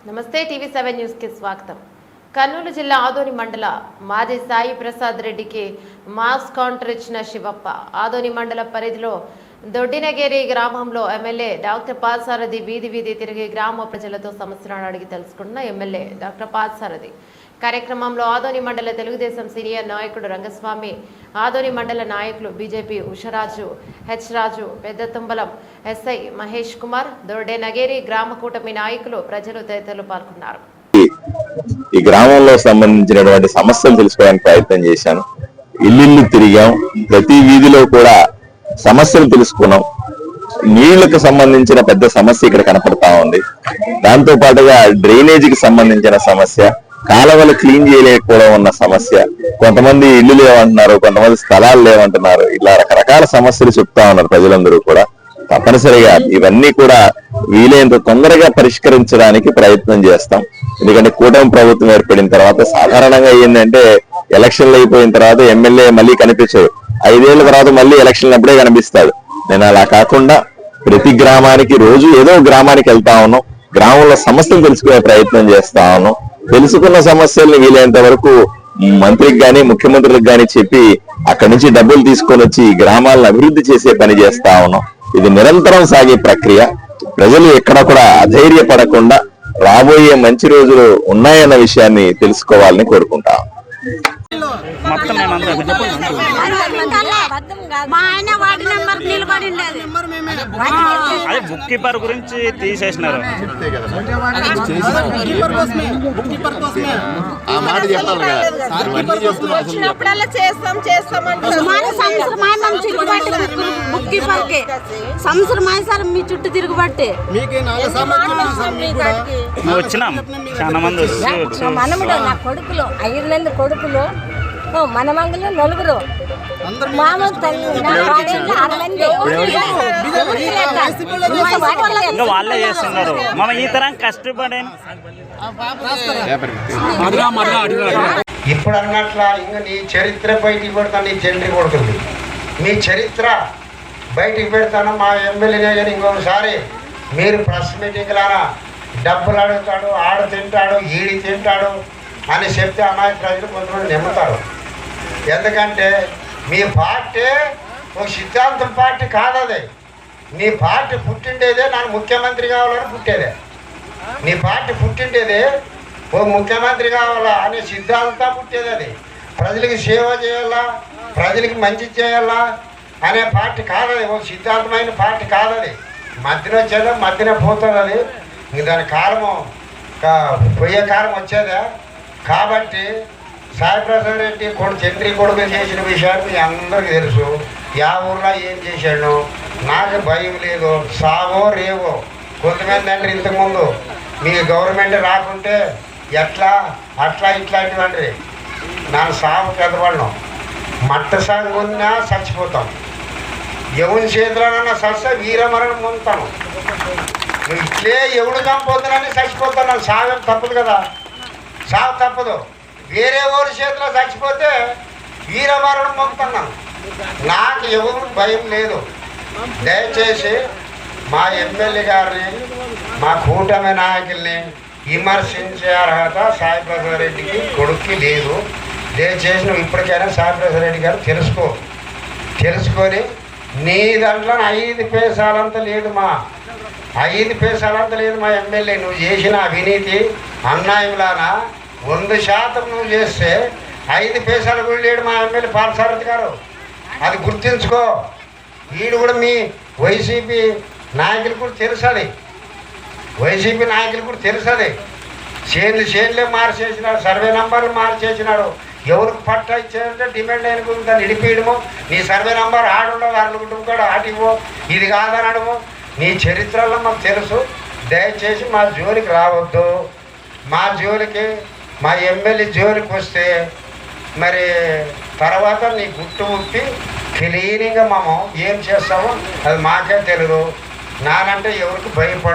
నమస్తే టీవీ7 న్యూస్ కి స్వాగతం. కర్నూలు జిల్లా ఆదోని మండల మాజీ సాయి ప్రసాద్ రెడ్డికి మాస్ కౌంటర్ ఇచ్చిన శివప్ప. ఆదోని మండల పరిధిలో దొడ్డినగేరి గ్రామంలో ఎమ్మెల్యే డాక్టర్ పార్థసారథి వీధి వీధి తిరిగి గ్రామ ప్రజలతో సమస్యలను అడిగి తెలుసుకున్న ఎమ్మెల్యే డాక్టర్ పార్థసారథి కార్యక్రమంలో ఆదోని మండల తెలుగుదేశం సీనియర్ నాయకుడు రంగస్వామి, ఆదోని మండల నాయకులు బీజేపీ ఉషరాజు, హెచ్ రాజు, పెద్దతుంబలం ఎస్ఐ మహేష్ కుమార్, దొడ్డేనగేరి గ్రామ కూటమి నాయకులు, ప్రజలు తదితరులు పాల్గొన్నారు. ఈ గ్రామంలో సంబంధించినటువంటి సమస్యలు తెలుసుకోవడానికి ప్రయత్నం చేశాను. ఇల్లు తిరిగాం, ప్రతి వీధిలో కూడా సమస్యలు తెలుసుకున్నాం. నీళ్లకు సంబంధించిన పెద్ద సమస్య ఇక్కడ కనపడతా ఉంది. దాంతో పాటుగా డ్రైనేజీకి సంబంధించిన సమస్య, కాలువలు క్లీన్ చేయలేకపోవడం ఉన్న సమస్య, కొంతమంది ఇల్లు లేవంటున్నారు, కొంతమంది స్థలాలు లేవంటున్నారు. ఇలా రకరకాల సమస్యలు చెప్తా ఉన్నారు ప్రజలందరూ కూడా. తప్పనిసరిగా ఇవన్నీ కూడా వీలైనంత తొందరగా పరిష్కరించడానికి ప్రయత్నం చేస్తాం. ఎందుకంటే కూటమి ప్రభుత్వం ఏర్పడిన తర్వాత సాధారణంగా ఏంటంటే ఎలక్షన్లు అయిపోయిన తర్వాత ఎమ్మెల్యే మళ్ళీ కనిపించదు, 5 ఏళ్ల తర్వాత మళ్ళీ ఎలక్షన్లు అప్పుడే కనిపిస్తాడు. నేను అలా కాకుండా ప్రతి గ్రామానికి రోజు ఏదో గ్రామానికి వెళ్తా ఉన్నాం, గ్రామంలో సమస్యలు తెలుసుకునే ప్రయత్నం చేస్తా ఉన్నాం. తెలుసుకున్న సమస్యల్ని వీలైనంత వరకు మంత్రికి గాని ముఖ్యమంత్రులకు గాని చెప్పి అక్కడి నుంచి డబ్బులు తీసుకొని వచ్చి గ్రామాలను అభివృద్ధి చేసే పని చేస్తా ఉన్నాం. ఇది నిరంతరం సాగే ప్రక్రియ. ప్రజలు ఎక్కడ కూడా అధైర్యపడకుండా రాబోయే మంచి రోజులు ఉన్నాయన్న విషయాన్ని తెలుసుకోవాలని కోరుకుంటాం. బుక్ కీపర్ గురించి తీసేసినారు. సంవత్సరం మీ చుట్టూ తిరుగుబట్టే వచ్చినాం, చాలా మంది మనముడు, నా కొడుకులు 5 నెలల కొడుకులు, మనమంగళం 4 ఇంకా వాళ్ళే చేస్తున్నారు. మనం ఈ తరం కష్టపడే ఇప్పుడు అన్నట్ల ఇంకా నీ చరిత్ర బయటికి పెడతాను. నీ తండ్రి కొడుతుంది, నీ చరిత్ర బయటికి పెడతాను. మా ఎమ్మెల్యేనే కానీ ఇంకొకసారి మీరు ప్రెస్ మీటింగ్లారా డబ్బులు అడుగుతాడు, ఆడు తింటాడు, ఈడి తింటాడు అని చెప్తే అమాయ ప్రజలు కొంతమంది నమ్ముతారు. ఎందుకంటే మీ పార్టీ ఒక సిద్ధాంతం పార్టీ కాదు. అది నీ పార్టీ పుట్టిండేదే నాకు ముఖ్యమంత్రి కావాలని పుట్టేదే. నీ పార్టీ పుట్టిండేదే ఓ ముఖ్యమంత్రి కావాలా అనే సిద్ధాంతం పుట్టేది. అది ప్రజలకి సేవ చేయాలా, ప్రజలకి మంచి చేయాలా అనే పార్టీ కాదు. అది ఒక సిద్ధాంతమైన పార్టీ కాదు. అది మధ్యన వచ్చేదా, మధ్యన పోతుంది. అది ఇంక దాని కాలము పోయే కాలం వచ్చేదా. కాబట్టి సాయి ప్రసాద్ రెడ్డి చంద్రి కొడుకు చేసిన విషయాలు మీ అందరికీ తెలుసు. యా ఊర్లో ఏం చేశాడు నాకు భయం లేదు. సావో రేవో కొంతమంది అంటే ఇంతకుముందు మీ గవర్నమెంట్ రాకుంటే ఎట్లా అట్లా ఇట్లాంటివంటి నన్ను సాగు పెద్దవాళ్ళం మట్ట సాగు ఉన్నా చచ్చిపోతాం. ఎవరి చేతులనన్నా సస్త వీరమరణం పొందుతాను. నువ్వు ఇట్లే ఎవడు చంపొద్దునని చచ్చిపోతాను. నాకు సాగం తప్పదు కదా, సాగు తప్పదు. వేరే ఊరి చేతిలో చచ్చిపోతే వీరమరణం పొందుతున్నాను. నాకు ఎవరు భయం లేదు. దయచేసి మా ఎమ్మెల్యే గారిని, మా కూటమి నాయకుల్ని విమర్శించే అర్హత సాయి ప్రసాద్ రెడ్డికి కొడుక్కి లేదు. దయచేసి నువ్వు ఇప్పటికైనా సాయి ప్రసాద్ రెడ్డి గారు తెలుసుకొని నీ దాంట్లో 5 పైసలంత లేదు. మా 5 పైసలంత లేదు మా ఎమ్మెల్యే. నువ్వు చేసిన అవినీతి అన్యాయంలానా 100% నువ్వు చేస్తే 5 పైసలు కూడా లేడు మా ఎమ్మెల్యే పార్థసారథి గారు. అది గుర్తించుకో. వీడు కూడా మీ వైసీపీ నాయకులు కూడా తెలుసది. వైసీపీ నాయకులు కూడా తెలుసది. చేనులే మార్చేసినాడు, సర్వే నంబర్లు మార్చేసినాడు. ఎవరికి పట్ట ఇచ్చారంటే డిమాండ్ అయిన దాన్ని ఇడిపియడము. నీ సర్వే నంబర్ ఆడుండవు, అనుకుంటాం కూడా ఆటివో ఇది కాదని అడము. నీ చరిత్రలో మాకు తెలుసు. దయచేసి మా జోలికి రావద్దు. మా జోలికి, మా ఎమ్మెల్యే జోలికి వస్తే మరి తర్వాత నీ గుట్టు ఉప్పి క్లీనింగ్గా మేము ఏం చేస్తామో అది మాకే తెలియదు. నానంటే ఎవరికి భయపడ